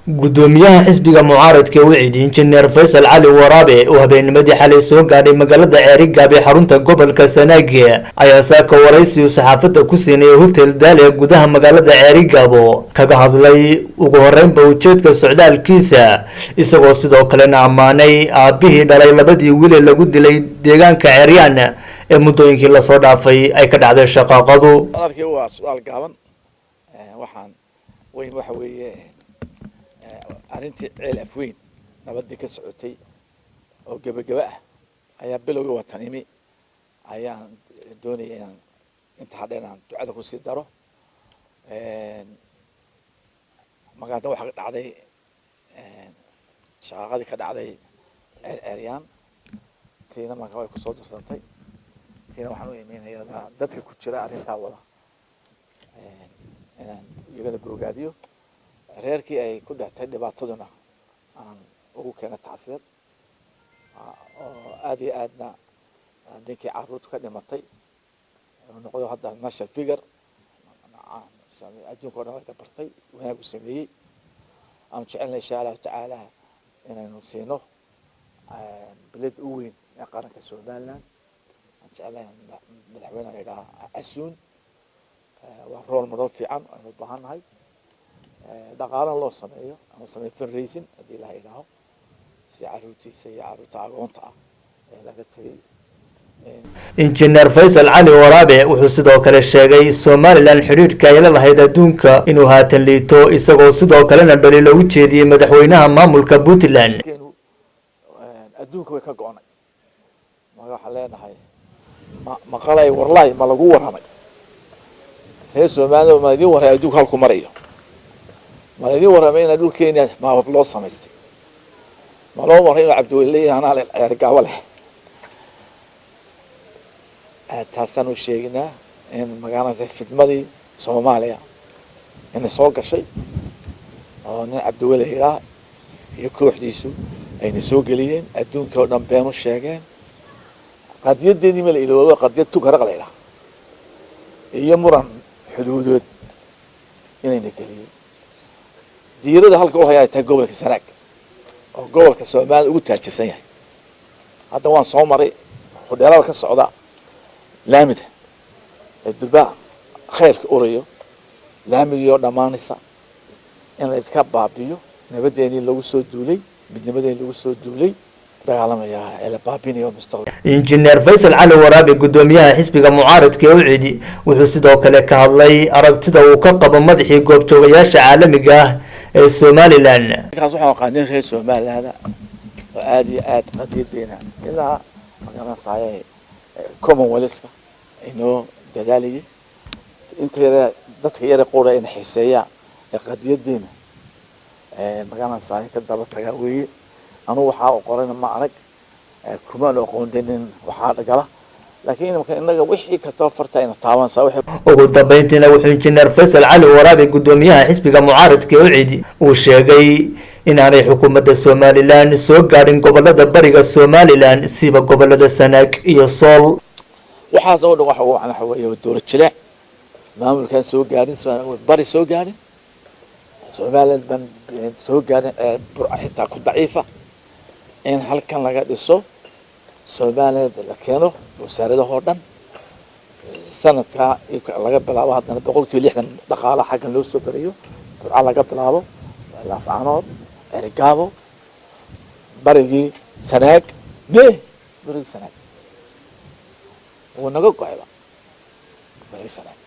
gudoomiyaha xisbiga mucaaradka wicid injineer Faysal Cali Waraabe oo habeennimadii xalay soo gaadhay magaalada Ceerigaab ee xarunta gobolka Sanaag ayaa saaka waraysi saxaafadda ku siinay hotel Dalia gudaha magaalada Ceerigaab kaga hadlay ugu horeynba ujeedka socdaalkiisa isagoo sidoo kalena amaanay aabihii dhalay labadii wiil ee lagu dilay deegaanka Ceeriyaan ee muddooyinkii la soo dhaafay ay ka dhacday shaqaqadu waxa weeye arrintii ceel afweyn nabadii ka socotay oo gabagaba ah ayaa bilowgii watanimi ayaan doonayay inaan inta hadheenaan ducada ku sii daro magaalada waxa ka dhacday shaqaqadii ka dhacday Ceeriyaan tiina markaa way ku soo darsantay tiina waxaan u iimaynayaa dadka ku jira arrintaa wada inaan iyagana gogaadiyo reerkii ay ku dhactay dhibaataduna aan ugu keena tacsiyad oo aad iyo aadna ninkii carruurta ka dhimatay noqdo hadda national figure adduunka oo dhan laga bartay wanaagu sameeyey aan jecelnay insha allahu tacaala inaynu siino bilad u weyn ee qaranka Somaliland aan jecelnay madaxweynaha la yidhaha Casuun waa role model fiican aynu u baahannahay dhaqaalaha loo sameeyo ama sameeyo fundraising haddii la yidhaaho si carruurtiisa iyo carruurta agoonta ah ee laga tagay injineer Faysal Cali Waraabe wuxuu sidoo kale sheegay Somaliland xiriirka ay la lahayd adduunka inuu haatan liito isagoo sidoo kalena dhaliilo u jeediyay madaxweynaha maamulka Puntland adduunka way ka go'nay waxa leenahay maqalay warlay ma lagu waramay reer Somaliland ma idin waray adduunka halku marayo ma idin waramay in dhulkeena ma loo samaystay ma loo waray in Cabdiweli ana Ceerigaab leh taasanu sheegnaa in magaalada fidmadii Soomaaliya in soo gashay oo nin Cabdiweli iyo kooxdiisu ayna soo galiyeen adduunka oo dhan been u sheegeen qadiyadeedii ma la iloobo qadiyad tu kara qaleela iyo muran xuduudood inayna geliyeen diirada halka oo hayay gobolka Sanaag oo gobolka Soomaaliya ugu taajirsan yahay hadda waan soo maray hodheelada ka socda laamida dulba khayrka urayo laamidii oo dhamaanaysa in la iska baabiyo nabadeeni lagu soo duulay midnimadeeni lagu soo duulay dagaalamaya ee baabinayo mustaqbal injineer Faysal Cali Waraabe gudoomiyaha xisbiga mucaaradka wicid wuxuu sidoo kale ka hadlay aragtida uu ka qabo madaxii goobjoogayaasha caalamiga ah ee Somaliland kaas waxaan qaadnay reer Somaliland oo aad iyo aad qadiyadeena ilaa magaalada saayay Commonwealth inoo dadaaliyay inteeda dadka yar qoora in xiiseeya qadiyadeena magaalada saayay ka daba tagaa weeye anu waxa uu qorayna ma arag kuma loo qoondinin waxa dhagala laakiin inaga wixii ka tafarta in taaban saa ugu dambeyntiina wuxuu injineer Faysal Cali Waraabe gudoomiyaha xisbiga mucaaradka wicid uu sheegay in aanay xukuumadda Somaliland soo gaadhin gobolada bariga Somaliland siba gobolada Sanaag iyo Sool waxaas oo dhan waxa weeye dowlad jilaac maamulkan soo gaadhin bari soo gaadhin Somaliland ban soo gaadhin xitaa ku daciifa in halkan laga dhiso Somaliland la keeno wasaaradaha oo dhan sanadka laga bilaabo haddana 160 dhaqaale xaggan loo soo bariyo burca laga bilaabo laascaanood Ceerigaab barigii Sanaag barigii Sanaag ونقول قاعدة بري سناك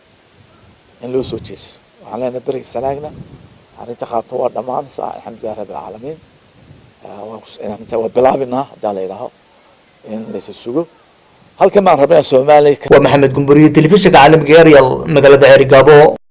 إن لو سوتشيس وعلينا بري سناكنا يعني تخاطوا دمان الحمد لله رب العالمين وبلابنا دالي لها إن ليس السوق هل كمان ربنا سومالي ومحمد قنبري تلفزيون عالم جاريال مقالة Ceerigaab